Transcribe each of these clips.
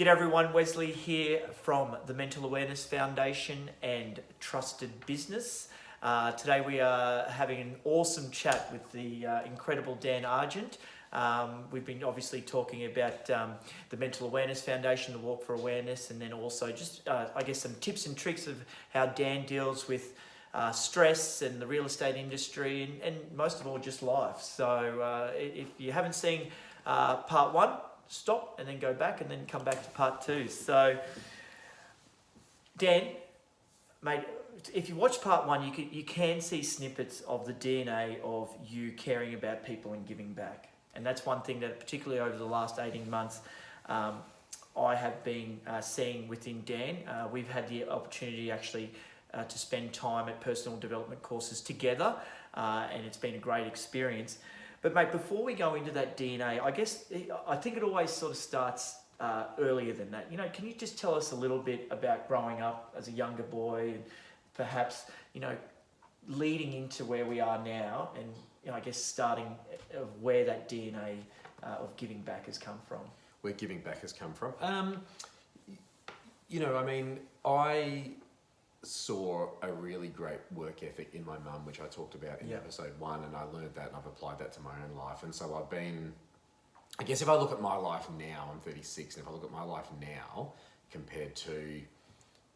G'day everyone, Wesley here from the Mental Awareness Foundation and Trusted Business. Today we are having an awesome chat with the incredible Dan Argent. We've been obviously talking about the Mental Awareness Foundation, the Walk for Awareness, and then also just, I guess, some tips and tricks of how Dan deals with stress and the real estate industry and most of all just life. So if you haven't seen part one, stop and then go back and then come back to part two. So Dan, mate, if you watch part one, you can see snippets of the DNA of you caring about people and giving back. And that's one thing that particularly over the last 18 months, I have been seeing within Dan. We've had the opportunity actually to spend time at personal development courses together, and it's been a great experience. But mate, before we go into that DNA, I think it always sort of starts earlier than that. You know, can you just tell us a little bit about growing up as a younger boy and perhaps, you know, leading into where we are now and, you know, I guess starting of where that DNA of giving back has come from? Where giving back has come from? You know, I mean, I saw a really great work ethic in my mum, which I talked about in episode 1, and I learned that and I've applied that to my own life. And so I've been, I guess if I look at my life now, I'm 36, and if I look at my life now compared to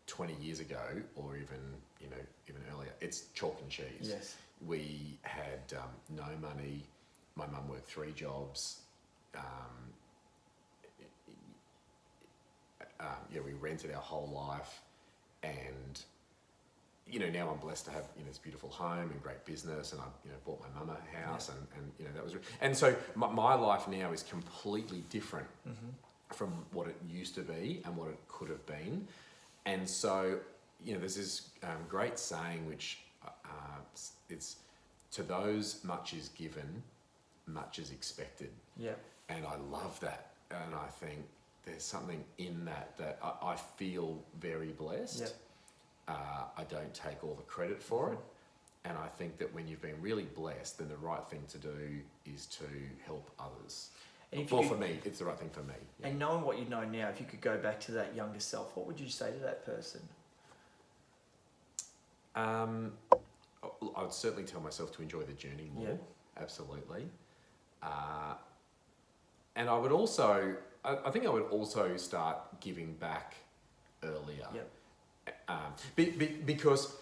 20 years ago or even earlier, it's chalk and cheese. Yes. We had no money. My mum worked 3 jobs. We rented our whole life, and now I'm blessed to have this beautiful home and great business, and I bought my mum a house, and that was, and so my life now is completely different from what it used to be and what it could have been. And so there's this great saying which it's, to those much is given, much is expected. Yeah. And I love that, and I think there's something in that I feel very blessed. Yeah. I don't take all the credit for it. And I think that when you've been really blessed, then the right thing to do is to help others. For me, it's the right thing for me. Yeah. And knowing what you know now, if you could go back to that younger self, what would you say to that person? I would certainly tell myself to enjoy the journey more. Yeah. Absolutely. And I would also, I think I would also start giving back earlier. Yep. Because,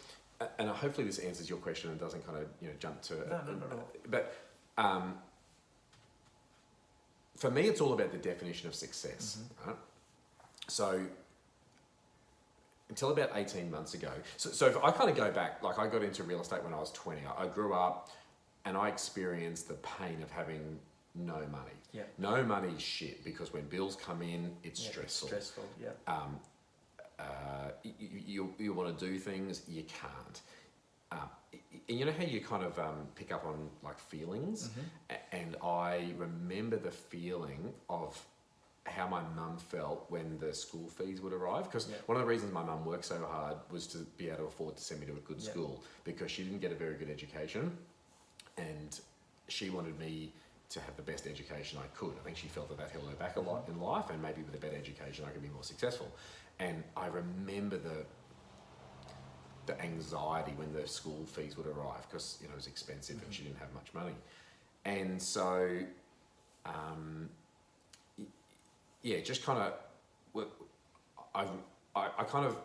and hopefully this answers your question and doesn't kind of jump to. No. But for me, it's all about the definition of success. Right? So until about 18 months ago, so if I kind of go back, like I got into real estate when I was 20. I grew up and I experienced the pain of having no money. Yeah. No money shit, because when bills come in, it's stressful. It's stressful, yeah. You want to do things, you can't. And you know how you kind of pick up on like feelings? And I remember the feeling of how my mum felt when the school fees would arrive, because one of the reasons my mum worked so hard was to be able to afford to send me to a good school, because she didn't get a very good education and she wanted me to have the best education I could. I think she felt that held her back a lot in life, and maybe with a better education I could be more successful. And I remember the anxiety when the school fees would arrive, because it was expensive and she didn't have much money. And so just kind of, I kind of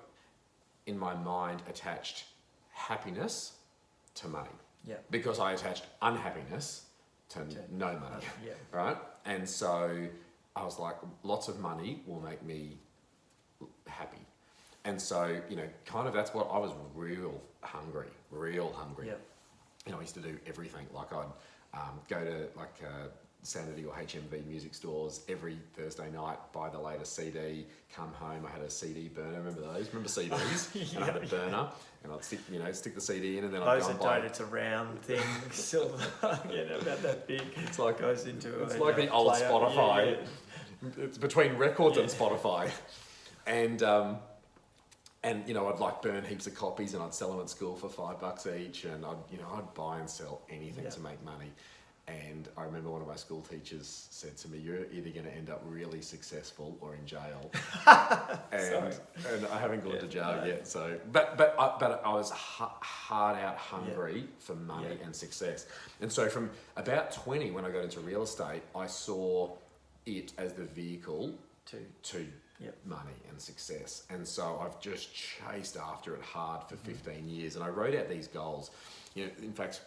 in my mind attached happiness to money. Yeah. Because I attached unhappiness to no money. Right? And so I was like, lots of money will make me happy. And so, kind of that's what I was real hungry. Yeah. I used to do everything. Like I'd go to Sanity or HMV music stores every Thursday night, buy the latest CD, come home. I had a CD burner. Remember those? Remember CDs? And I had a burner, and I'd stick the CD in, and then I'd go and buy. It's a round thing, silver, about that big. It's like goes into. It's like the old player. Spotify. Yeah. It's between records and Spotify, and I'd burn heaps of copies, and I'd sell them at school for $5 each, and I'd buy and sell anything to make money. And I remember one of my school teachers said to me, "You're either going to end up really successful or in jail." and I haven't gone to jail yet. So, but I was hard out hungry for money and success. And so from about 20, when I got into real estate, I saw it as the vehicle to money and success. And so I've just chased after it hard for 15 years. And I wrote out these goals. In fact,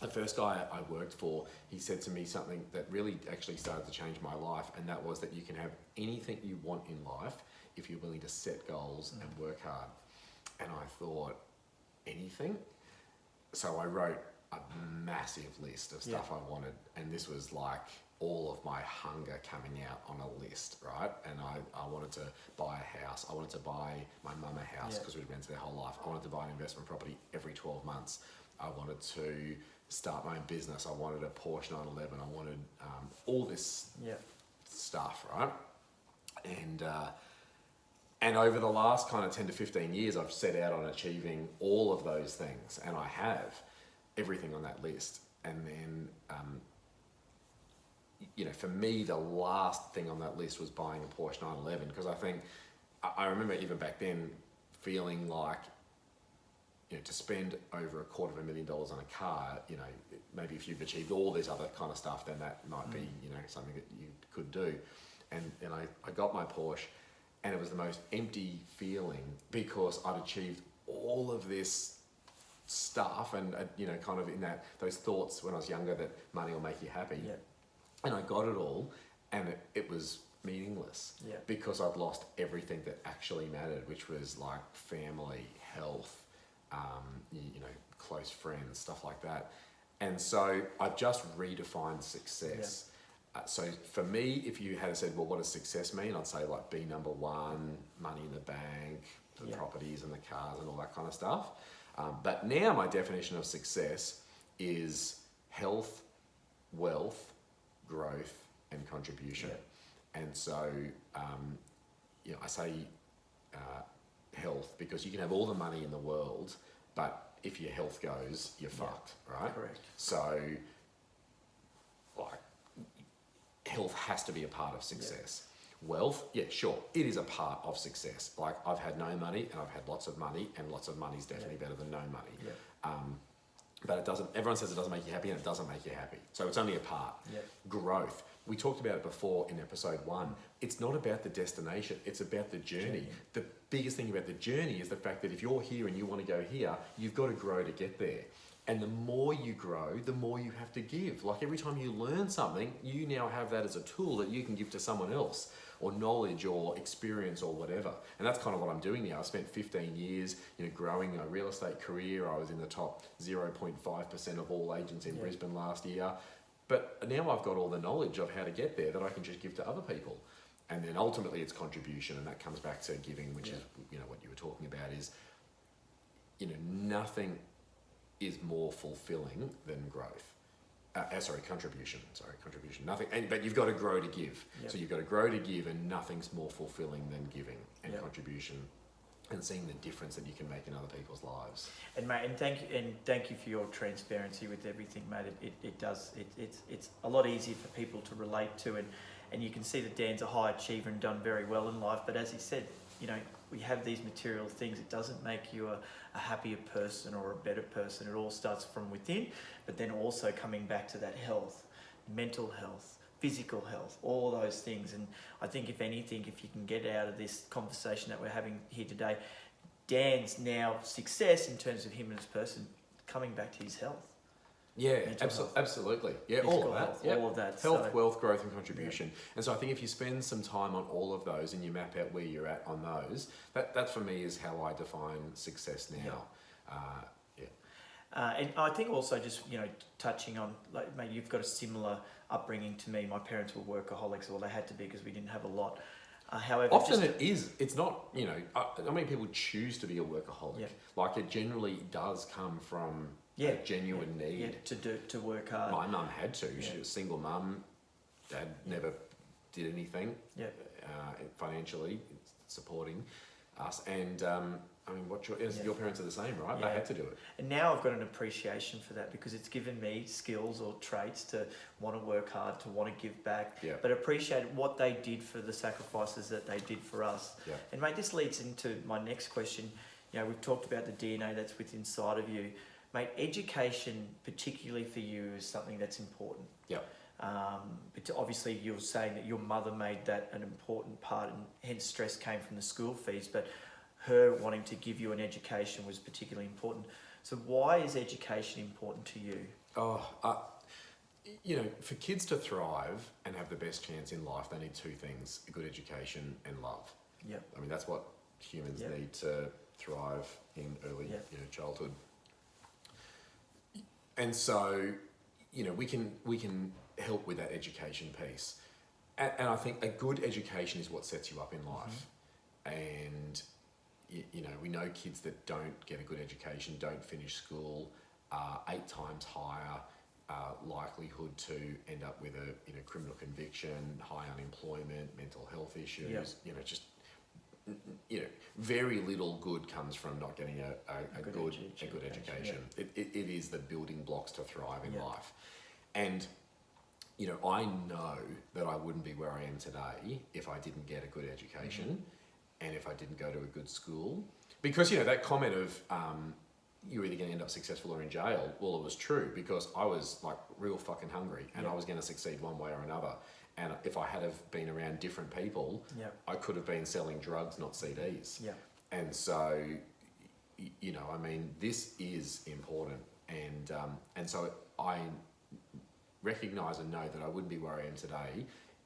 the first guy I worked for, he said to me something that really actually started to change my life, and that was that you can have anything you want in life if you're willing to set goals and work hard. And I thought, anything? So I wrote a massive list of stuff I wanted, and this was like all of my hunger coming out on a list, right? And I wanted to buy a house. I wanted to buy my mum a house because we'd rented their whole life. I wanted to buy an investment property every 12 months. I wanted to start my own business. I wanted a Porsche 911. I wanted all this stuff, right? And over the last kind of 10 to 15 years, I've set out on achieving all of those things, and I have everything on that list. And then, for me, the last thing on that list was buying a Porsche 911, because I remember even back then feeling like, to spend over $250,000 on a car, maybe if you've achieved all this other kind of stuff, then that might be, something that you could do. And I got my Porsche, and it was the most empty feeling because I'd achieved all of this stuff, and kind of in those thoughts when I was younger that money will make you happy. Yeah. And I got it all, and it was meaningless because I'd lost everything that actually mattered, which was like family, health, close friends, stuff like that. And so I've just redefined success. So for me, if you had said, well, what does success mean? I'd say like be number one, money in the bank, the properties and the cars and all that kind of stuff. But now my definition of success is health, wealth, growth, and contribution. And so, I say health because you can have all the money in the world, but if your health goes, you're fucked, right? Correct. So, like, health has to be a part of success. Wealth, sure, it is a part of success. Like, I've had no money and I've had lots of money, and lots of money is definitely better than no money. But it doesn't, everyone says it doesn't make you happy, and it doesn't make you happy. So it's only a part. Growth. We talked about it before in episode 1. It's not about the destination, it's about the journey. The biggest thing about the journey is the fact that if you're here and you want to go here, you've got to grow to get there. And the more you grow, the more you have to give. Like every time you learn something, you now have that as a tool that you can give to someone else, or knowledge or experience or whatever. And that's kind of what I'm doing now. I spent 15 years, growing a real estate career. I was in the top 0.5% of all agents in Brisbane last year. But now I've got all the knowledge of how to get there that I can just give to other people. And then ultimately it's contribution, and that comes back to giving, which is, what you were talking about is, nothing is more fulfilling than growth. Contribution. Nothing, but you've got to grow to give. So you've got to grow to give, and nothing's more fulfilling than giving and contribution, and seeing the difference that you can make in other people's lives. And mate, thank you for your transparency with everything, mate. It's a lot easier for people to relate to, and you can see that Dan's a high achiever and done very well in life. But as he said, we have these material things. It doesn't make you a happier person or a better person. It all starts from within, but then also coming back to that health, mental health, physical health, all those things. And I think if anything, if you can get out of this conversation that we're having here today, Dan's now success in terms of him as a person, coming back to his health. Absolutely. Yeah, Physical all of that. Health, all of that. Health, wealth, growth, and contribution. And so I think if you spend some time on all of those and you map out where you're at on those, that for me is how I define success now. And I think also just, touching on, like, mate, you've got a similar upbringing to me. My parents were workaholics, or they had to be because we didn't have a lot. However, often it's not, not many people choose to be a workaholic. Like, it generally does come from a genuine need. To work hard. My mum had to. She was a single mum. Dad never did anything financially supporting. us. And I mean, your parents are the same, right? Yeah. They had to do it. And now I've got an appreciation for that because it's given me skills or traits to want to work hard, to want to give back, Yeah. but appreciate what they did for the sacrifices that they did for us. Yeah. And mate, this leads into my next question. You know, we've talked about the DNA that's within inside of you. Mate, education, particularly for you, is something that's important. Yeah. But obviously you're saying that your mother made that an important part and hence stress came from the school fees, but her wanting to give you an education was particularly important. So why is education important to you? You know, for kids to thrive and have the best chance in life, they need two things: a good education and love. Yep. I mean, that's what humans Yep. need to thrive in early Yep. childhood. And so, we can help with that education piece. And I think a good education is what sets you up in life. And we know kids that don't get a good education, don't finish school, are 8 times higher likelihood to end up with a criminal conviction, high unemployment, mental health issues. Very little good comes from not getting a good education. Yeah. It is the building blocks to thrive in Yeah. life. And I know that I wouldn't be where I am today if I didn't get a good education and if I didn't go to a good school. Because, that comment of you're either going to end up successful or in jail, well, it was true because I was like real fucking hungry and I was going to succeed one way or another. And if I had have been around different people, I could have been selling drugs, not CDs. Yeah. And so, I mean, this is important. And so I recognise and know that I wouldn't be where I am today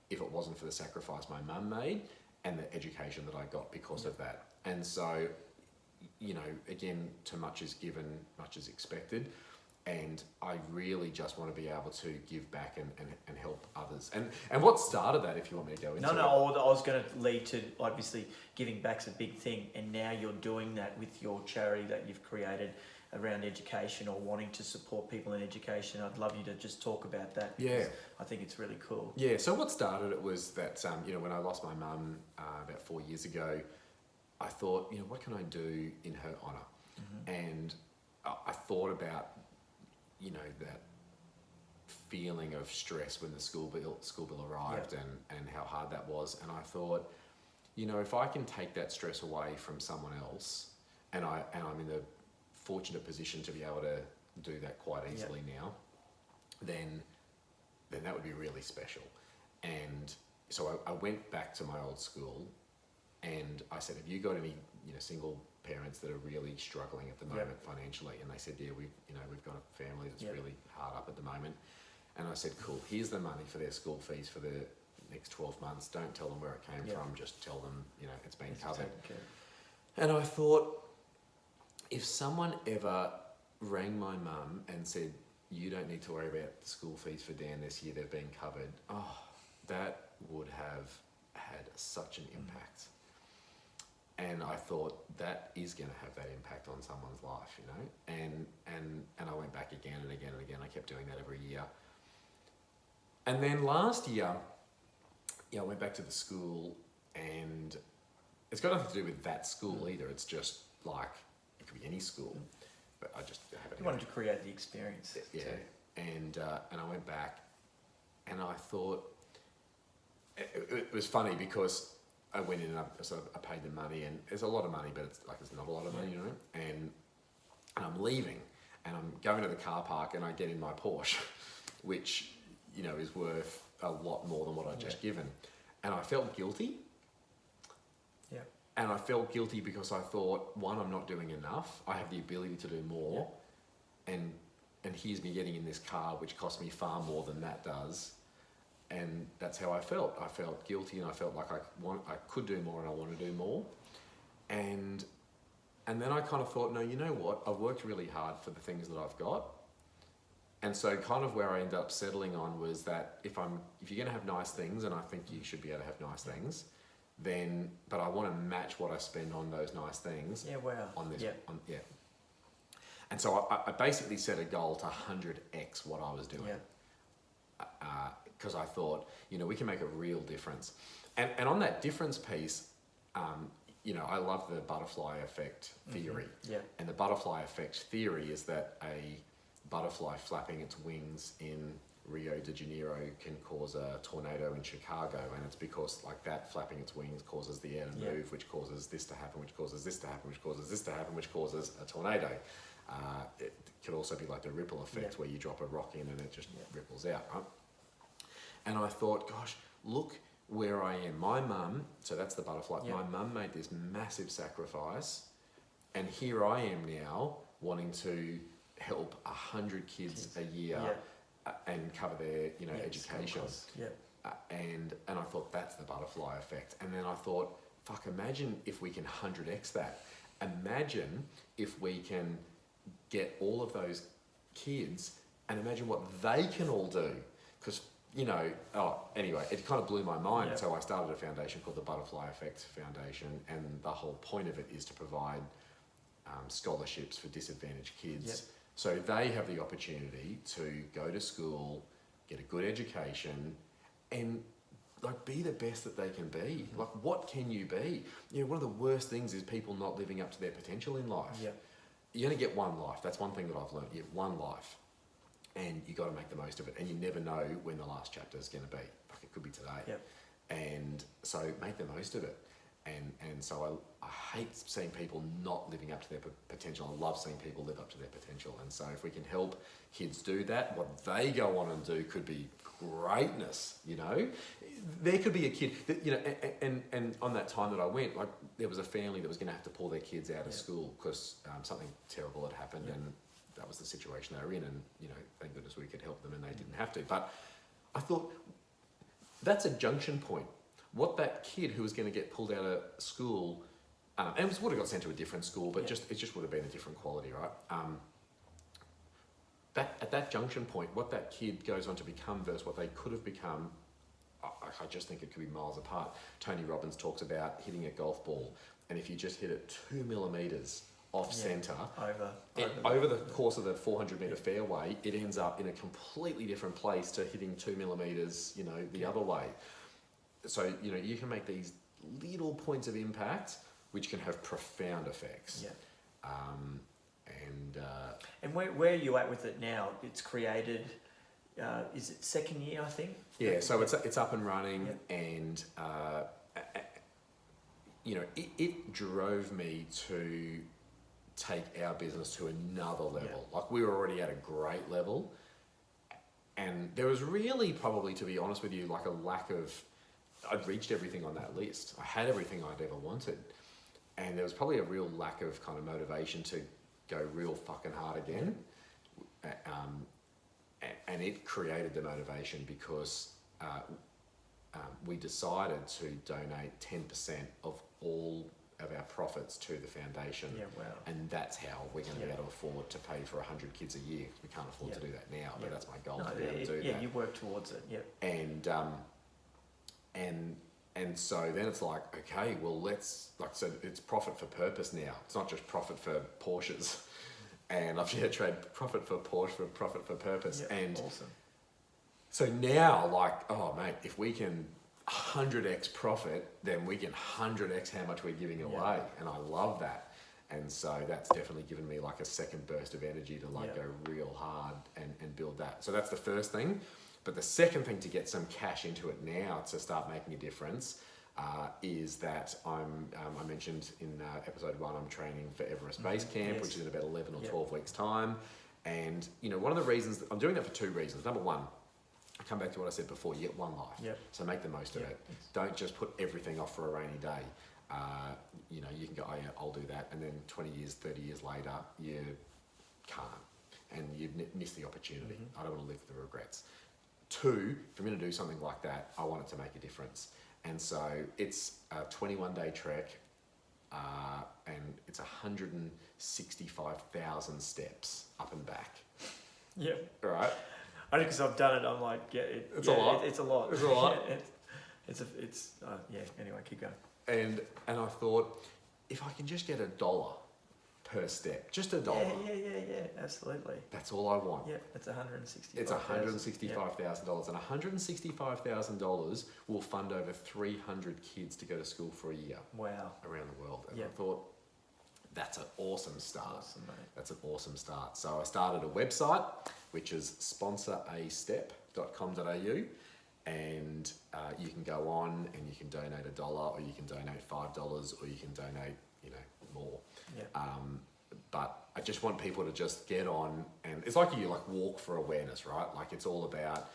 if it wasn't for the sacrifice my mum made and the education that I got because of that. And so, again, too much is given, much is expected. And I really just want to be able to give back and help others. And what started that, if you want me to go into it? No, I was going to lead to, obviously, giving back's a big thing. And now you're doing that with your charity that you've created around education or wanting to support people in education. I'd love you to just talk about that. Yeah. I think it's really cool. Yeah, so what started it was that, when I lost my mum about 4 years ago, I thought, what can I do in her honour? And I thought about, that feeling of stress when the school bill arrived and how hard that was. And I thought, if I can take that stress away from someone else, and I'm in the fortunate position to be able to do that quite easily now, then that would be really special. And so I went back to my old school and I said, have you got any, single parents that are really struggling at the moment financially? And they said, yeah, we've got a family that's really hard up at the moment. And I said, cool, here's the money for their school fees for the next 12 months. Don't tell them where it came from. Just tell them, it's been covered. And I thought, if someone ever rang my mum and said, you don't need to worry about the school fees for Dan this year, they've been covered, that would have had such an impact. And I thought that is going to have that impact on someone's life, and I went back again and again and again. I kept doing that every year. And then last year, I went back to the school, and it's got nothing to do with that school either. It's just like, it could be any school, but I just have it. You wanted to create the experience. Yeah. Too. And I went back and I thought, it was funny because I went in and I paid the money, and it's a lot of money, but it's not a lot of money, and I'm leaving and I'm going to the car park and I get in my Porsche, which, is worth a lot more than what I'd just given. And I felt guilty. Yeah. And I felt guilty because I thought, one, I'm not doing enough. I have the ability to do more. Yeah. And here's me getting in this car, which cost me far more than that does. And that's how I felt. I felt guilty, and I felt like I could do more, and I want to do more. And then I kind of thought, no, you know what? I've worked really hard for the things that I've got. And so kind of where I ended up settling on was that if you're going to have nice things, and I think you should be able to have nice things, but I want to match what I spend on those nice things. Yeah, wow. On this, And so I basically set a goal to 100x what I was doing. Yeah. Because I thought, we can make a real difference. And on that difference piece, I love the butterfly effect theory. Yeah. And the butterfly effect theory is that a butterfly flapping its wings in Rio de Janeiro can cause a tornado in Chicago, and it's because like that flapping its wings causes the air to move, which causes this to happen, which causes this to happen, which causes this to happen, which causes a tornado. It could also be like the ripple effect where you drop a rock in and it just ripples out, right? And I thought, gosh, look where I am. My mum, so that's the butterfly, my mum made this massive sacrifice, and here I am now wanting to help 100 kids a year and cover their education. And I thought, that's the butterfly effect. And then I thought, fuck, imagine if we can 100x that. Imagine if we can get all of those kids and imagine what they can all do. Because, anyway, it kind of blew my mind. So I started a foundation called the Butterfly Effect Foundation, and the whole point of it is to provide scholarships for disadvantaged kids. So they have the opportunity to go to school, get a good education, and like be the best that they can be. Like, what can you be? One of the worst things is people not living up to their potential in life. You only get one life. That's one thing that I've learned. You have one life, and you got to make the most of it. And you never know when the last chapter is going to be. Like, it could be today. And so make the most of it. And so I hate seeing people not living up to their potential. I love seeing people live up to their potential. And so if we can help kids do that, what they go on and do could be greatness, There could be a kid that, and on that time that I went, like there was a family that was going to have to pull their kids out of school because something terrible had happened, and that was the situation they were in, and thank goodness we could help them and they didn't have to. But I thought, that's a junction point. What that kid who was going to get pulled out of school, and it would have got sent to a different school, but it just would have been a different quality, right? At that junction point, what that kid goes on to become versus what they could have become, I just think it could be miles apart. Tony Robbins talks about hitting a golf ball, and if you just hit it 2 millimeters off centre, over the course of the 400-meter fairway, it ends up in a completely different place to hitting 2 millimeters, the other way. So, you can make these little points of impact which can have profound effects. And where are you at with it now? It's created, is it second year, I think? Yeah, so it's up and running, and it drove me to take our business to another level. Like, we were already at a great level, and there was really, probably, to be honest with you, like a lack of, I'd reached everything on that list. I had everything I'd ever wanted, and there was probably a real lack of kind of motivation to go real fucking hard again. And it created the motivation because we decided to donate 10% of all of our profits to the foundation. And that's how we're going to be able to afford to pay for 100 kids a year. We can't afford to do that now, but that's my goal, to be able to do that. Yeah, you work towards it. And so then it's like, okay, well, so it's profit for purpose now. It's not just profit for Porsches. And I've trade profit for Porsche for profit for purpose. And awesome. So now, like, oh mate, if we can 100x profit, then we can 100x how much we're giving away. And I love that. And so that's definitely given me like a second burst of energy to go real hard and build that. So that's the first thing. But the second thing to get some cash into it now to start making a difference is that I mentioned in episode 1, I'm training for Everest Base Camp, which is in about 11 or 12 weeks time. And one of the reasons, I'm doing that for 2 reasons. Number one, I come back to what I said before, you get one life. So make the most of it. Don't just put everything off for a rainy day. You can go, oh yeah, I'll do that. And then 20 years, 30 years later, you can't. And you miss the opportunity. I don't want to live with the regrets. 2, if I'm going to do something like that, I want it to make a difference. And so it's a 21-day trek, and it's 165,000 steps up and back. Right? I think because I've done it, I'm like, it's a lot. It's a lot. It's a lot. Anyway, keep going. And I thought, if I can just get $1 per step, just $1. Yeah, absolutely. That's all I want. Yeah, it's 165. It's $165,000, and $165,000 will fund over 300 kids to go to school for a year. Wow. Around the world. And Yeah. I thought, that's an awesome start. Awesome, mate. That's an awesome start. So I started a website, which is sponsorastep.com.au, and you can go on and you can donate $1, or you can donate $5, or you can donate, more. Yeah. But I just want people to just get on, and it's like you walk for awareness, right? Like it's all about,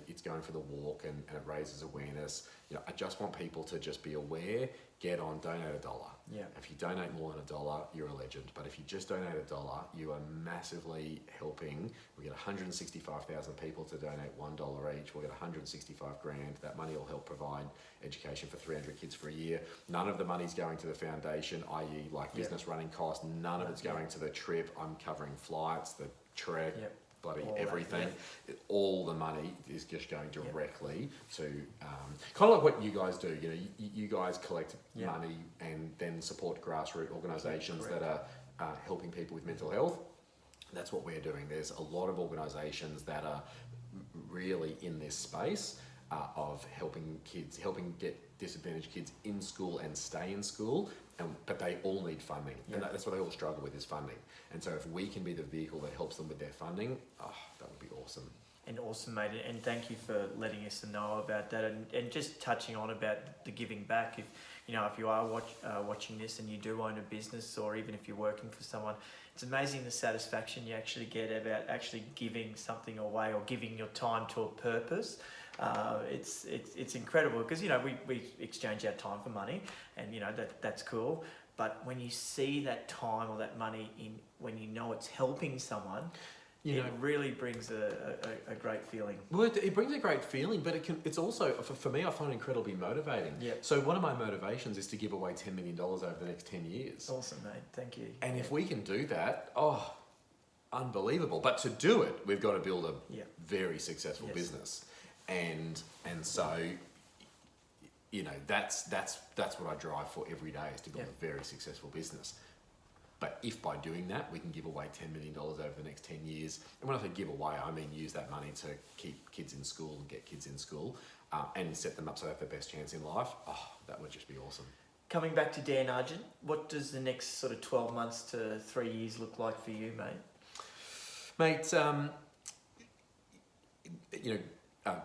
it's going for the walk and it raises awareness. I just want people to just be aware, get on, donate $1. Yeah. If you donate more than $1, you're a legend. But if you just donate $1, you are massively helping. We get 165,000 people to donate $1 each. We'll get 165 grand. That money will help provide education for 300 kids for a year. None of the money's going to the foundation, i.e. business running costs. None of it's going to the trip. I'm covering flights, the trek, bloody All everything. that, All the money is just going directly to kind of like what you guys do. You guys collect money and then support grassroots organisations that are helping people with mental health. That's what we're doing. There's a lot of organisations that are really in this space of helping get disadvantaged kids in school and stay in school, but they all need funding. And that's what they all struggle with, is funding. And so if we can be the vehicle that helps them with their funding, that would be awesome. And awesome, mate. And thank you for letting us know about that. And just touching on about the giving back. If you are watching this and you do own a business, or even if you're working for someone, it's amazing the satisfaction you actually get about actually giving something away, or giving your time to a purpose. It's incredible, because we exchange our time for money, and that's cool. But when you see that time or that money when it's helping someone, it really brings a great feeling. Well, it brings a great feeling, but it's also, for me, I find it incredibly motivating. Yeah. So one of my motivations is to give away $10 million over the next 10 years. Awesome, mate. Thank you. And if we can do that, unbelievable. But to do it, we've got to build a very successful business. And so, that's what I drive for every day, is to build a very successful business. But if by doing that, we can give away $10 million over the next 10 years, and when I say give away, I mean use that money to keep kids in school and get kids in school, and set them up so they have the best chance in life, that would just be awesome. Coming back to Dan Argent, what does the next sort of 12 months to 3 years look like for you, mate? Mate,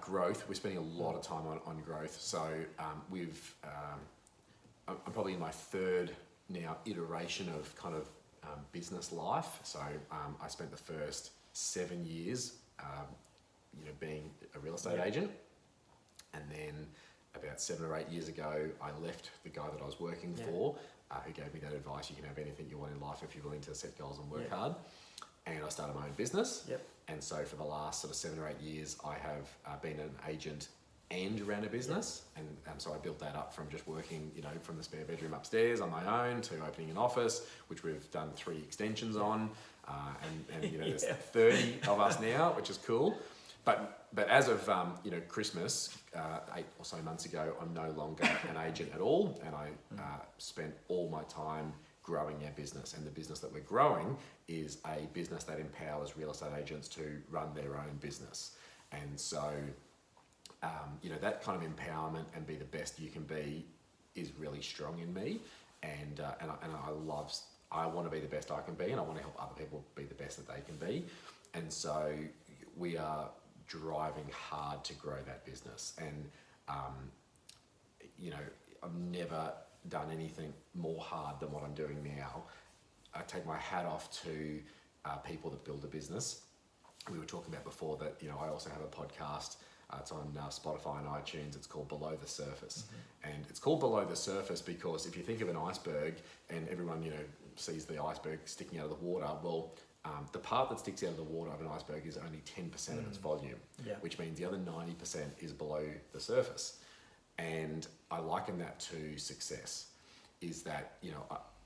growth. We're spending a lot of time on growth. So I'm probably in my third now iteration of kind of business life. So I spent the first 7 years, being a real estate agent, and then about 7 or 8 years ago, I left the guy that I was working for, who gave me that advice: you can have anything you want in life if you're willing to set goals and work hard. And I started my own business. And so for the last sort of 7 or 8 years, I have been an agent and ran a business. And so I built that up from just working, from the spare bedroom upstairs on my own, to opening an office, which we've done 3 extensions on. And there's 30 of us now, which is cool. But as of Christmas, 8 or so months ago, I'm no longer an agent at all, and I spent all my time growing our business. And the business that we're growing is a business that empowers real estate agents to run their own business. And so, that kind of empowerment and be the best you can be is really strong in me. And I want to be the best I can be, and I want to help other people be the best that they can be. And so we are driving hard to grow that business. And, I've never done anything more hard than what I'm doing now. I take my hat off to people that build a business. We were talking about before that, I also have a podcast. It's on Spotify and iTunes. It's called Below the Surface. And it's called Below the Surface because if you think of an iceberg, and everyone, sees the iceberg sticking out of the water, well, the part that sticks out of the water of an iceberg is only 10% of its volume, which means the other 90% is below the surface. And I liken that to success, is that,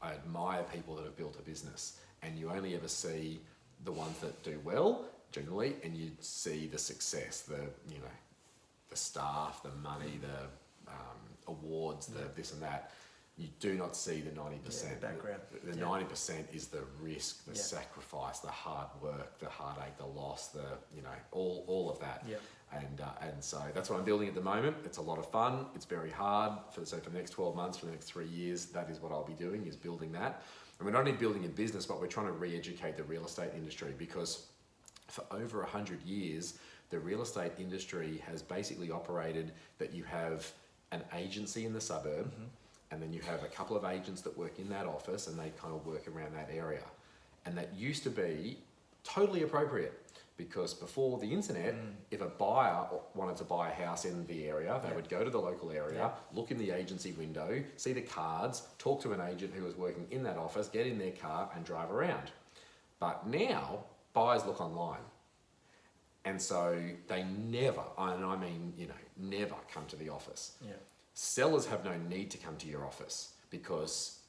I admire people that have built a business, and you only ever see the ones that do well, generally, and you see the success, the staff, the money, the awards, the this and that. You do not see the 90%. Yeah, the background. The 90% is the risk, the sacrifice, the hard work, the heartache, the loss, all of that. Yeah. And so that's what I'm building at the moment. It's a lot of fun. It's very hard. So for the next 12 months, for the next 3 years, that is what I'll be doing, is building that. And we're not only building a business, but we're trying to re-educate the real estate industry, because for over 100 years, the real estate industry has basically operated that you have an agency in the suburb, and then you have a couple of agents that work in that office, and they kind of work around that area. And that used to be totally appropriate, because before the internet, if a buyer wanted to buy a house in the area, they would go to the local area, look in the agency window, see the cards, talk to an agent who was working in that office, get in their car and drive around. But now, buyers look online. And so they never, and I mean, never come to the office. Yeah. Sellers have no need to come to your office, because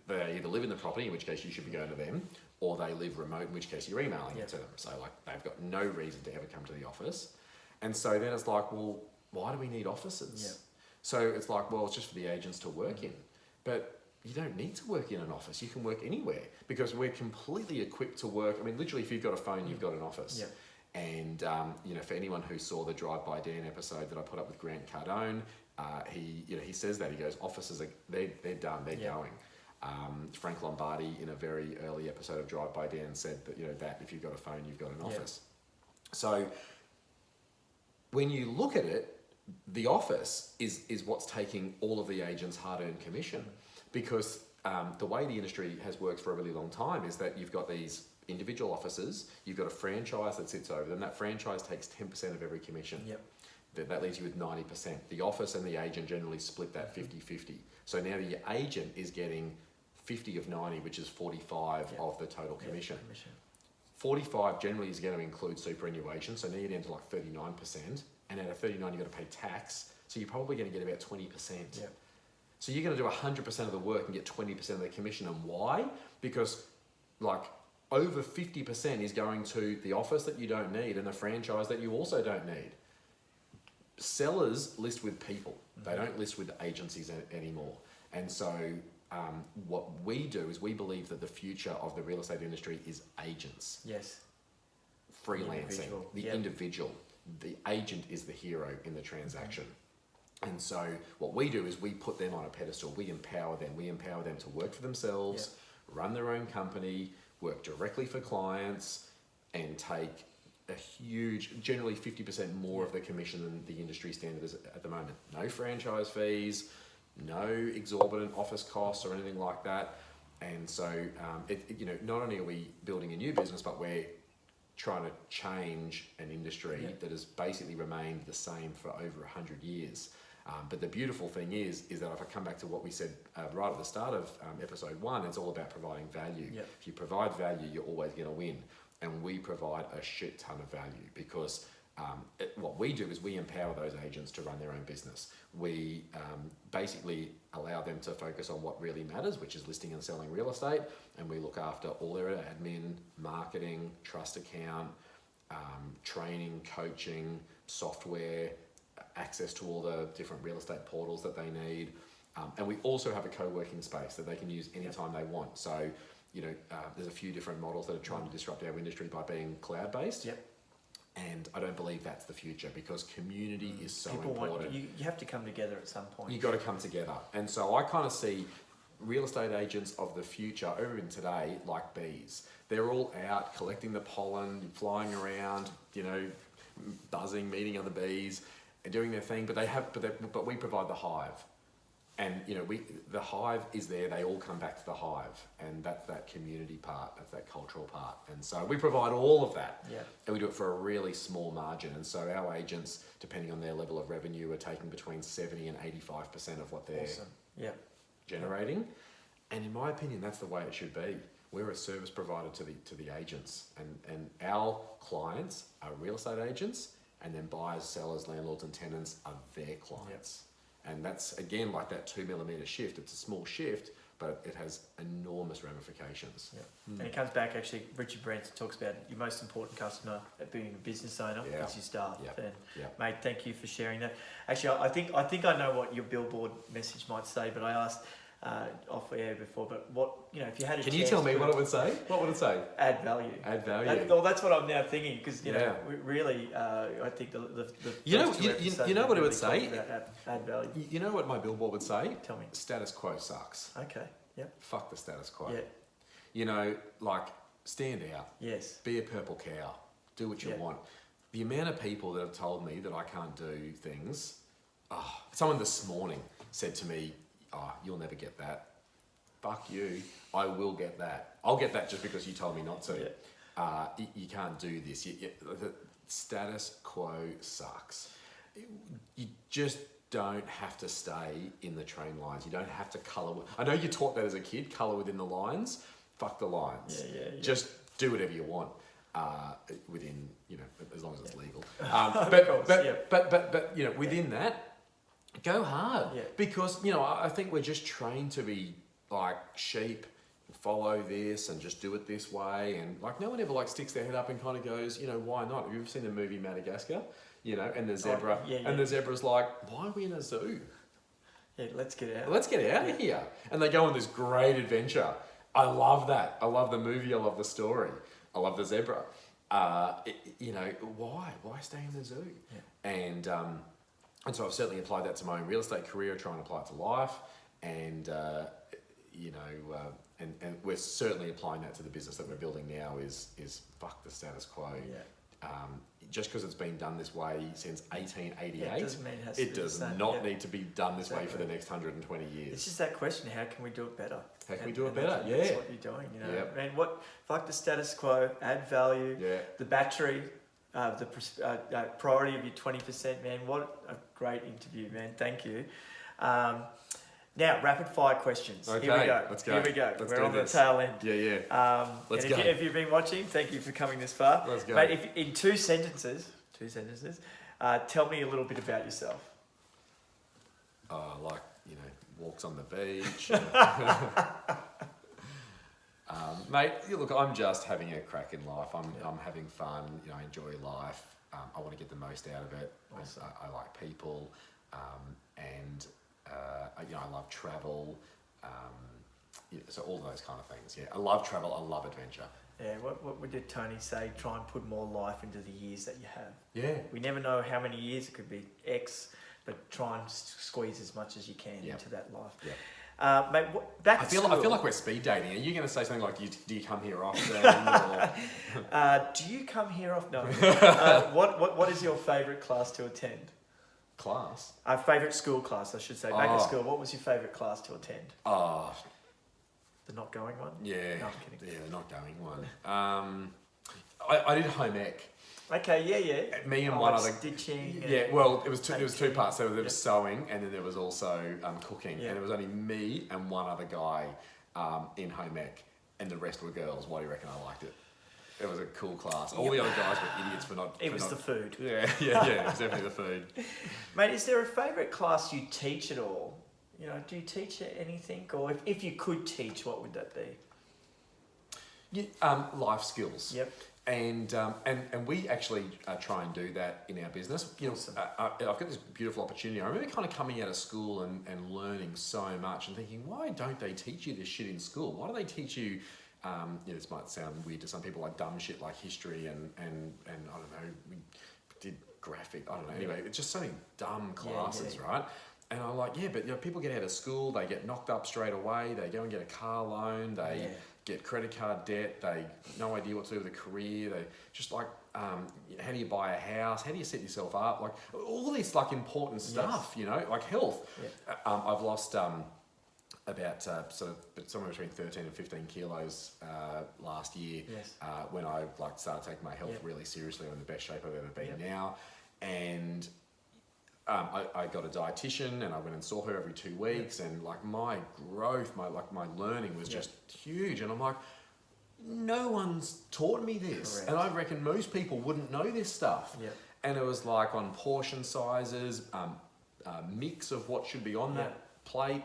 they either live in the property, in which case you should be going to them, or they live remote, in which case you're emailing it to them. So they've got no reason to ever come to the office. And so then it's like, well, why do we need offices? Yeah. So it's like, well, it's just for the agents to work in. But you don't need to work in an office. You can work anywhere, because we're completely equipped to work. I mean, literally, if you've got a phone, you've got an office. Yeah. And for anyone who saw the Drive by Dan episode that I put up with Grant Cardone, he says that, he goes, offices they're done, they're going. Frank Lombardi in a very early episode of Drive by Dan said that that if you've got a phone, you've got an office. So when you look at it, the office is what's taking all of the agents' hard-earned commission, because the way the industry has worked for a really long time is that you've got these individual offices, you've got a franchise that sits over them. That franchise takes 10% of every commission. Yep. That leaves you with 90%. The office and the agent generally split that 50-50. So now the agent is getting 50 of 90, which is 45 of the total commission. 45 generally is going to include superannuation, so now you're down to like 39%, and out of 39 you've got to pay tax, so you're probably going to get about 20%. Yep. So you're going to do 100% of the work and get 20% of the commission. And why? Because over 50% is going to the office that you don't need and the franchise that you also don't need. Sellers list with people. They don't list with agencies anymore. And so what we do is we believe that the future of the real estate industry is agents. Yes. Freelancing. The individual. The agent is the hero in the transaction. And so what we do is we put them on a pedestal. We empower them. We empower them to work for themselves, run their own company, work directly for clients, and take a huge, generally 50% more of the commission than the industry standard is at the moment. No franchise fees, no exorbitant office costs or anything like that. And so, not only are we building a new business, but we're trying to change an industry that has basically remained the same for over 100 years. But the beautiful thing is that if I come back to what we said right at the start of episode 1, it's all about providing value. Yep. If you provide value, you're always going to win. And we provide a shit ton of value, because what we do is we empower those agents to run their own business. We basically allow them to focus on what really matters, which is listing and selling real estate. And we look after all their admin, marketing, trust account, training, coaching, software, access to all the different real estate portals that they need. And we also have a co-working space that they can use anytime they want. So, there's a few different models that are trying to disrupt our industry by being cloud-based. Yep. And I don't believe that's the future, because community is so important. You have to come together at some point. You've got to come together. And so I kind of see real estate agents of the future, over in today, like bees. They're all out collecting the pollen, flying around, buzzing, meeting other bees, and doing their thing. But we provide the hive. And the hive is there, they all come back to the hive, and that's that community part, that's that cultural part. And so we provide all of that, and we do it for a really small margin. And so our agents, depending on their level of revenue, are taking between 70 and 85% of what they're generating. And in my opinion, that's the way it should be. We're a service provider to the agents, and our clients are real estate agents, and then buyers, sellers, landlords and tenants are their clients. And that's, again, like that 2 millimeter shift. It's a small shift, but it has enormous ramifications. And it comes back, actually, Richard Branson talks about your most important customer at being a business owner is your staff. And mate, thank you for sharing that. Actually, I think I know what your billboard message might say, but I asked off air before, but what, if you had a Can chance you tell me to what it would say? What would it say? add value. Add value. Well, that's what I'm now thinking, because Yeah. really, I think the You know- first two you- episodes you know what it would really say? talked about add value. You know what my billboard would say? Tell me. Status quo sucks. Okay. Yep. Fuck the status quo. Yeah. Like, stand out. Yes. Be a purple cow. Do what you want. The amount of people that have told me that I can't do things. Someone this morning said to me, you'll never get that. Fuck you. I will get that. I'll get that just because you told me not to. Yeah. You can't do this. The status quo sucks. You just don't have to stay in the train lines. You don't have to colour. I know you taught that as a kid, colour within the lines. Fuck the lines. Yeah. Just do whatever you want. Within, as long as it's legal. But within that, go hard. Yeah. Because, I think we're just trained to be like sheep, follow this and just do it this way. And like, no one ever like sticks their head up and kind of goes, why not? Have you ever seen the movie Madagascar? And the zebra, and the zebra's like, why are we in a zoo? Yeah, let's get out. Let's get out of here. And they go on this great adventure. I love that. I love the movie. I love the story. I love the zebra. Why? Why stay in the zoo? Yeah. And so I've certainly applied that to my own real estate career, trying to apply it to life. And, and we're certainly applying that to the business that we're building now is fuck the status quo. Yeah. Just because it's been done this way since 1888, it does not need to be done this way for the next 120 years. It's just that question: how can we do it better? How can we do it better? That's what you're doing. Yep. Man, fuck the status quo, add value. Yeah. The battery, the priority of your 20%. Man, what a great interview, man. Thank you. Now, rapid fire questions. Okay, Here we go. let's go. Here we go. Let's We're do on this. the tail end. Yeah. Let's go. If you've been watching, thank you for coming this far. Let's go. Mate, if in two sentences, tell me a little bit about yourself. Walks on the beach. Mate, look, I'm just having a crack in life. I'm having fun. I enjoy life. I want to get the most out of it. Awesome. I like people, and I love travel. So all those kind of things. Yeah, I love travel. I love adventure. Yeah, what did Tony say? Try and put more life into the years that you have. Yeah. We never know how many years, it could be X, but try and squeeze as much as you can into that life. Yeah. Mate, back I at feel school, like we're speed dating. Are you going to say something like, do you come here often? do you come here often? No. What is your favourite class to attend? Class? Favourite school class, I should say. Back at school, what was your favourite class to attend? The not going one? Yeah. No, I'm kidding. Yeah, the not going one. I did home ec. Okay, yeah. Me and one other stitching. Yeah, well, it was two parts. So there was sewing, and then there was also cooking, and it was only me and one other guy in home ec, and the rest were girls. Why do you reckon I liked it? It was a cool class. All the other guys were idiots for not. It was the food. Yeah. It was definitely the food. Mate, is there a favourite class you teach at all? Do you teach anything, or if you could teach, what would that be? Life skills. Yep. And we actually try and do that in our business. Awesome. I've got this beautiful opportunity. I remember kind of coming out of school and learning so much and thinking, why don't they teach you this shit in school? Why do they teach you? This might sound weird to some people, like dumb shit like history and I don't know. We did graphic. I don't know. Anyway, it's just so many dumb classes, right? And I'm like, but people get out of school, they get knocked up straight away. They go and get a car loan. They get credit card debt. They no idea what to do with a career. They just like, how do you buy a house? How do you set yourself up? Like all this like important stuff, like health. Yeah. I've lost about somewhere between 13 and 15 kilos last year when I started taking my health really seriously. I'm in the best shape I've ever been now, and I got a dietitian and I went and saw her every 2 weeks, and like my growth, my learning was just huge, and I'm like, no one's taught me this. Correct. And I reckon most people wouldn't know this stuff. Yep. And it was like on portion sizes, mix of what should be on that plate,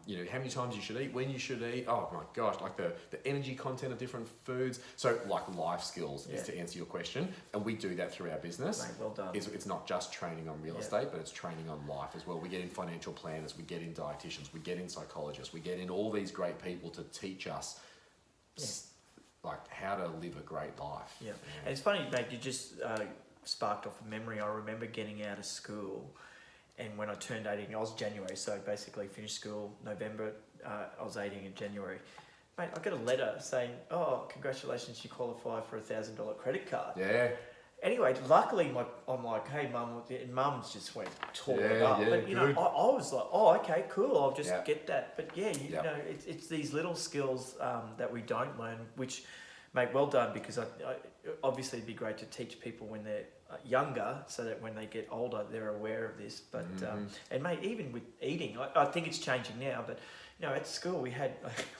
you know, how many times you should eat, when you should eat. Oh my gosh, like the energy content of different foods. So like life skills is to answer your question. And we do that through our business. Mate, well done. It's not just training on real estate, but it's training on life as well. We get in financial planners, we get in dietitians, we get in psychologists, we get in all these great people to teach us like how to live a great life. Yeah. And it's funny, mate, you just sparked off a memory. I remember getting out of school, and when I turned 18, I was January, so basically finished school November, I was 18 in January. Mate, I got a letter saying, oh, congratulations, you qualify for a $1,000 credit card. Yeah. Anyway, luckily, I'm like, hey, Mum, and Mum's just went, tore it up. But, you know, I was like, oh, okay, cool, I'll just get that. But yeah, you know, it's these little skills that we don't learn, which, mate, well done, because I obviously it'd be great to teach people when they're younger, so that when they get older, they're aware of this. But, and mate, even with eating, I think it's changing now, but, you know, at school we had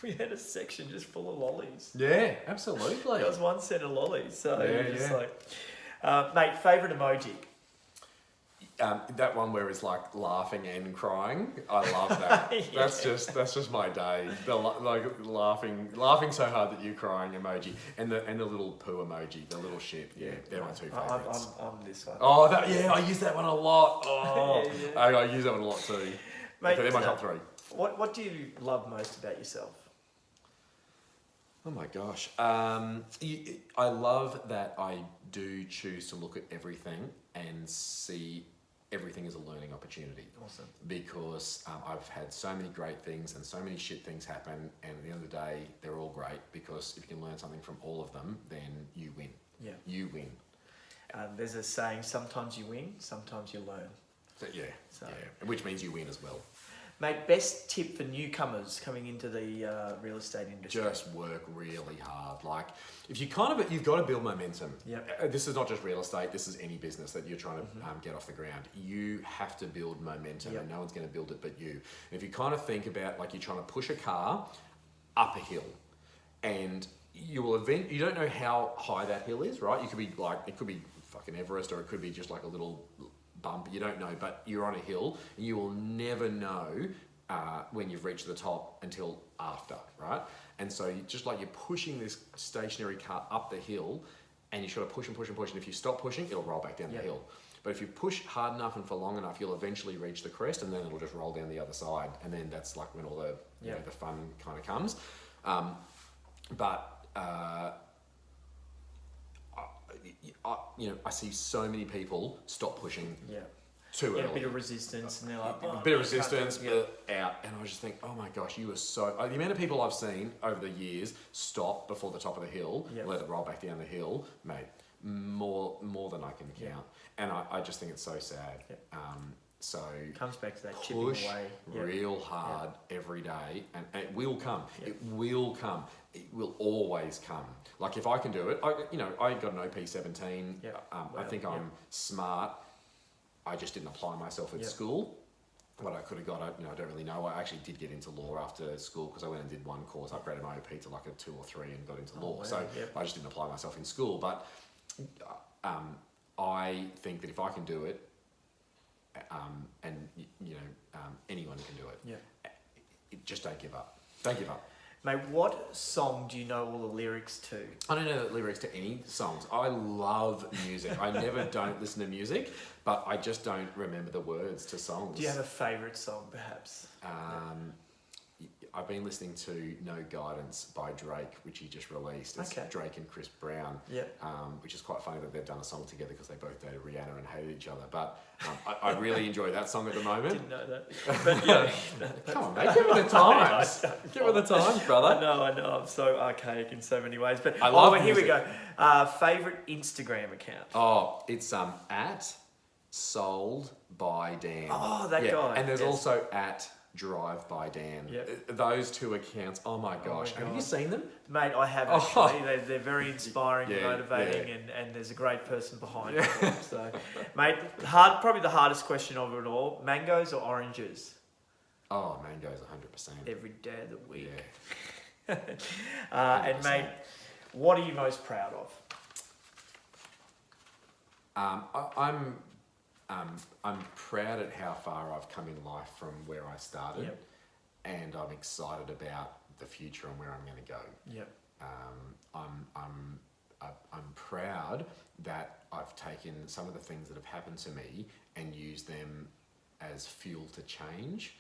a section just full of lollies. Yeah, absolutely. There was 1 cent of lollies, so it's like, mate, favourite emoji? That one where it's like laughing and crying, I love that. That's just my day. The like laughing so hard that you're crying emoji, and the little poo emoji, the little shit. Yeah, they're my two favourites. I'm this one. Oh, I use that one a lot. Oh, I use that one a lot too. Mate, but they're my top 3. What do you love most about yourself? Oh my gosh. I love that I do choose to look at everything and see everything as a learning opportunity. Awesome. Because I've had so many great things and so many shit things happen, and at the end of the day, they're all great, because if you can learn something from all of them, then you win. Yeah. You win. There's a saying, sometimes you win, sometimes you learn. So, which means you win as well. Mate, best tip for newcomers coming into the real estate industry? Just work really hard. Like, if you've got to build momentum. Yep. This is not just real estate. This is any business that you're trying to get off the ground. You have to build momentum, and no one's going to build it but you. And if you kind of think about like you're trying to push a car up a hill, and you don't know how high that hill is, right? It could be fucking Everest, or it could be just like a little bump, you don't know, but you're on a hill, and you will never know when you've reached the top until after, right? And so you're pushing this stationary car up the hill, and you sort of push and push and push, and if you stop pushing, it'll roll back down the hill. But if you push hard enough and for long enough, you'll eventually reach the crest, and then it'll just roll down the other side, and then that's like when all the the fun kind of comes. I see so many people stop pushing too early. A bit of resistance, and they're like, a bit of resistance, out. And I just think, oh my gosh, you are so... the amount of people I've seen over the years stop before the top of the hill, let it roll back down the hill, mate, more than I can count. And I just think it's so sad. So it comes back to that chipping away. Real hard every day, and it will come. It will come. It will always come. Like if I can do it, I got an OP17. I think I'm smart. I just didn't apply myself at school. What I could have got, I don't really know. I actually did get into law after school, because I went and did one course, upgraded my OP to like a 2 or 3 and got into law. Wow. So I just didn't apply myself in school. But I think that if I can do it, anyone can do it. Just don't give up. Don't give up. Mate, what song do you know all the lyrics to? I don't know the lyrics to any songs. I love music. I never don't listen to music, but I just don't remember the words to songs. Do you have a favourite song, perhaps? I've been listening to No Guidance by Drake, which he just released. It's Drake and Chris Brown, which is quite funny that they've done a song together, because they both dated Rihanna and hated each other. But I really enjoy that song at the moment. Didn't know that. But, come on, mate, give it the times. Give it the times, brother. I know. I'm so archaic in so many ways. But I love here we go. Favourite Instagram account? Oh, it's at Sold by Dan. Oh, that guy. And there's also at Drive by Dan. Those 2 accounts, oh my gosh. Have you seen them? Mate, I have actually. They're very inspiring and motivating, and there's a great person behind it. So, mate, probably the hardest question of it all, mangoes or oranges? Oh, mangoes 100%. Every day of the week. And mate, what are you most proud of? I'm proud at how far I've come in life from where I started. and I'm excited about the future and where I'm going to go. Yep. I'm proud that I've taken some of the things that have happened to me and used them as fuel to change.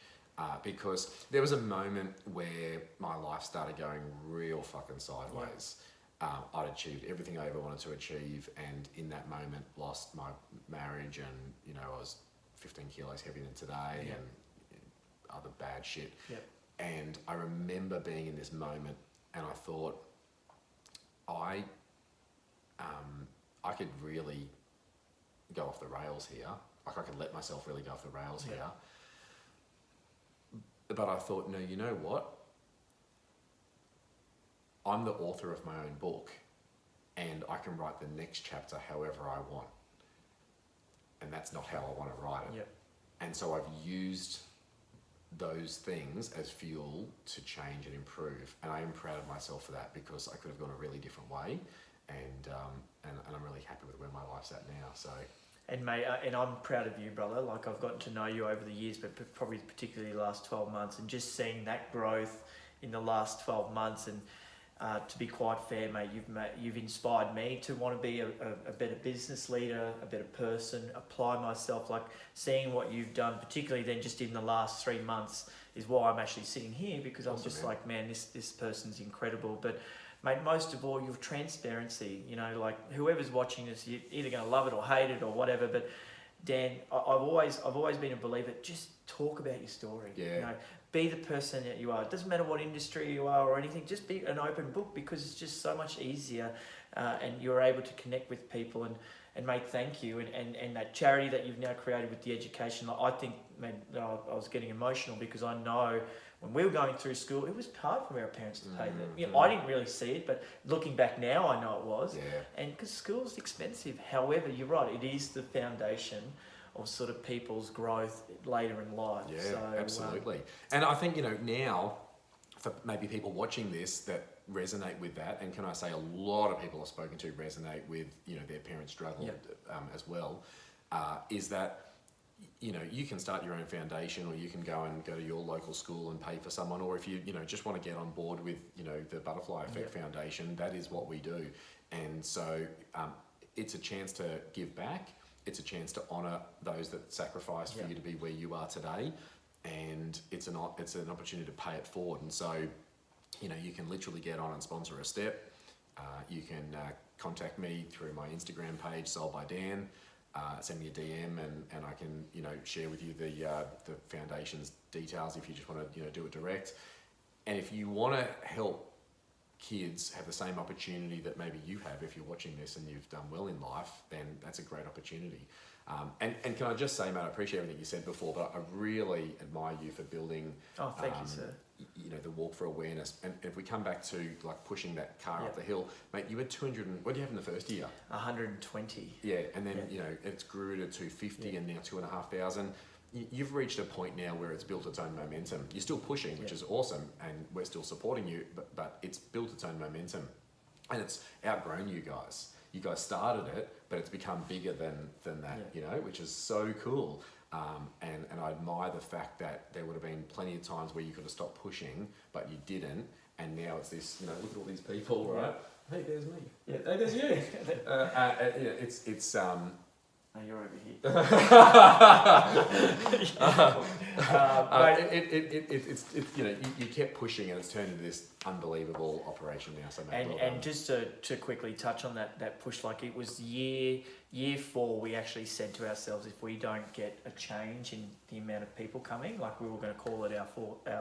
Because there was a moment where my life started going real fucking sideways. I'd achieved everything I ever wanted to achieve, and in that moment lost my marriage, and I was 15 kilos heavier than today, and other bad shit. Yep. And I remember being in this moment, and I thought, I could really go off the rails here. Like, I could let myself really go off the rails here. But I thought, no, you know what? I'm the author of my own book, and I can write the next chapter however I want. And that's not how I want to write it. Yep. And so I've used those things as fuel to change and improve. And I am proud of myself for that, because I could have gone a really different way. And I'm really happy with where my life's at now. So. And mate, and I'm proud of you, brother. Like, I've gotten to know you over the years, but probably particularly the last 12 months, and just seeing that growth in the last 12 months. And to be quite fair, mate, you've inspired me to want to be a better business leader, a better person, apply myself. Like, seeing what you've done, particularly then just in the last 3 months, is why I'm actually sitting here, because I'm just like, man, this person's incredible. But mate, most of all, your transparency. Like, whoever's watching this, you're either going to love it or hate it or whatever. But Dan, I've always been a believer. Just talk about your story. Yeah. Be the person that you are. It doesn't matter what industry you are or anything. Just be an open book, because it's just so much easier, and you're able to connect with people. And mate, thank you. And that charity that you've now created with the education, I think, man, I was getting emotional, because I know when we were going through school, it was hard for our parents to pay that. I didn't really see it, but looking back now, I know it was. Yeah. And because school's expensive. However, you're right, it is the foundation of sort of people's growth later in life. Yeah, so, absolutely. And I think, now, for maybe people watching this that resonate with that, and can I say a lot of people I've spoken to resonate with, their parents struggle as well, is that, you can start your own foundation, or you can go to your local school and pay for someone, or if you, just want to get on board with, the Butterfly Effect Foundation, that is what we do. And so it's a chance to give back. It's a chance to honour those that sacrificed for you to be where you are today, and it's an opportunity to pay it forward. And so, you can literally get on and sponsor a step. You can contact me through my Instagram page, Sold by Dan. Send me a DM, and I can share with you the foundation's details if you just want to do it direct. And if you want to help kids have the same opportunity that maybe you have, if you're watching this and you've done well in life, then that's a great opportunity. And can I just say, mate, I appreciate everything you said before, but I really admire you for building thank you, sir. The walk for awareness. And if we come back to like pushing that car up the hill, mate, you had 200, what do you have in the first year? 120. Yeah, and then it's grew to 250 and now 2,500. You've reached a point now where it's built its own momentum. You're still pushing, which is awesome, and we're still supporting you, but it's built its own momentum, and it's outgrown you guys. You guys started it, but it's become bigger than that, which is so cool. And I admire the fact that there would have been plenty of times where you could have stopped pushing, but you didn't, and now it's this, look at all these people, right? Hey, there's me. Yeah, hey, there's you. It's No, you're over here. It's you kept pushing, and it's turned into this unbelievable operation now. So and just to quickly touch on that push, like, it was year 4, we actually said to ourselves, if we don't get a change in the amount of people coming, like, we were going to call it our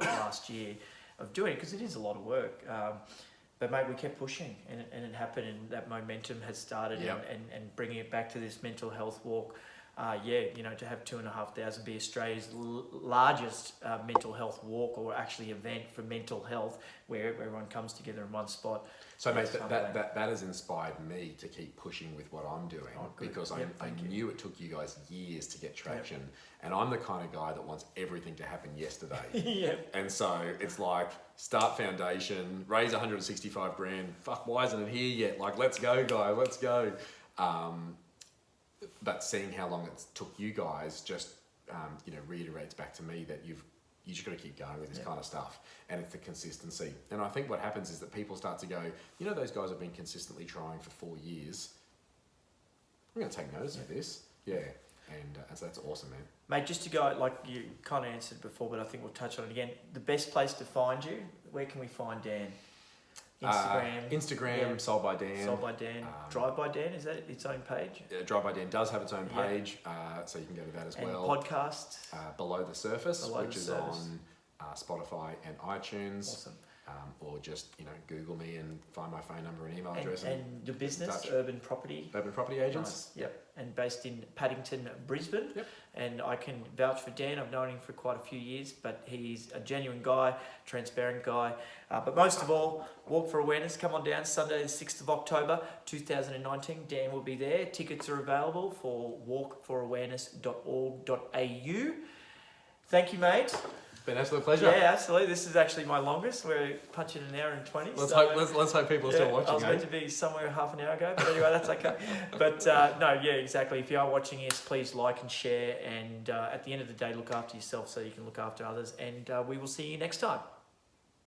last year of doing it, because it is a lot of work. But mate, we kept pushing, and it happened, and that momentum has started, and bringing it back to this mental health walk. To have 2,500 be Australia's largest mental health walk, or actually event for mental health, where everyone comes together in one spot. So mate, that has inspired me to keep pushing with what I'm doing, because I knew it took you guys years to get traction, and I'm the kind of guy that wants everything to happen yesterday. And so it's like, start foundation, raise 165 grand. Fuck, why isn't it here yet? Like, let's go, guys, let's go. But seeing how long it took you guys just, reiterates back to me that you've you just got to keep going with this kind of stuff. And it's the consistency. And I think what happens is that people start to go, you know, those guys have been consistently trying for 4 years. I'm going to take notice of this. Yeah. And so that's awesome, man. Mate, just to go, like you kind of answered before, but I think we'll touch on it again. The best place to find you, where can we find Dan? Instagram, Sold by Dan. Sold by Dan. Drive by Dan, is that its own page? Drive by Dan does have its own page, so you can go to that as and well. Podcast. Below the Surface, Below which the is Surface. on Spotify and iTunes. Awesome. Or just, you know, Google me and find my phone number and email And, address. and your business, Urban Property. Urban Property Agents. Nice. Yep. And based in Paddington, Brisbane. Yep. And I can vouch for Dan. I've known him for quite a few years, but he's a genuine guy, transparent guy. But most of all, Walk for Awareness. Come on down, Sunday the 6th of October 2019. Dan will be there. Tickets are available for walkforawareness.org.au. Thank you, mate. It's been an absolute pleasure. Yeah, absolutely. This is actually my longest. We're punching an hour and 20. Let's so hope people are still watching. I was meant to be somewhere half an hour ago, but anyway, that's okay. But no, yeah, exactly. If you are watching us, please like and share. And at the end of the day, look after yourself so you can look after others. And we will see you next time.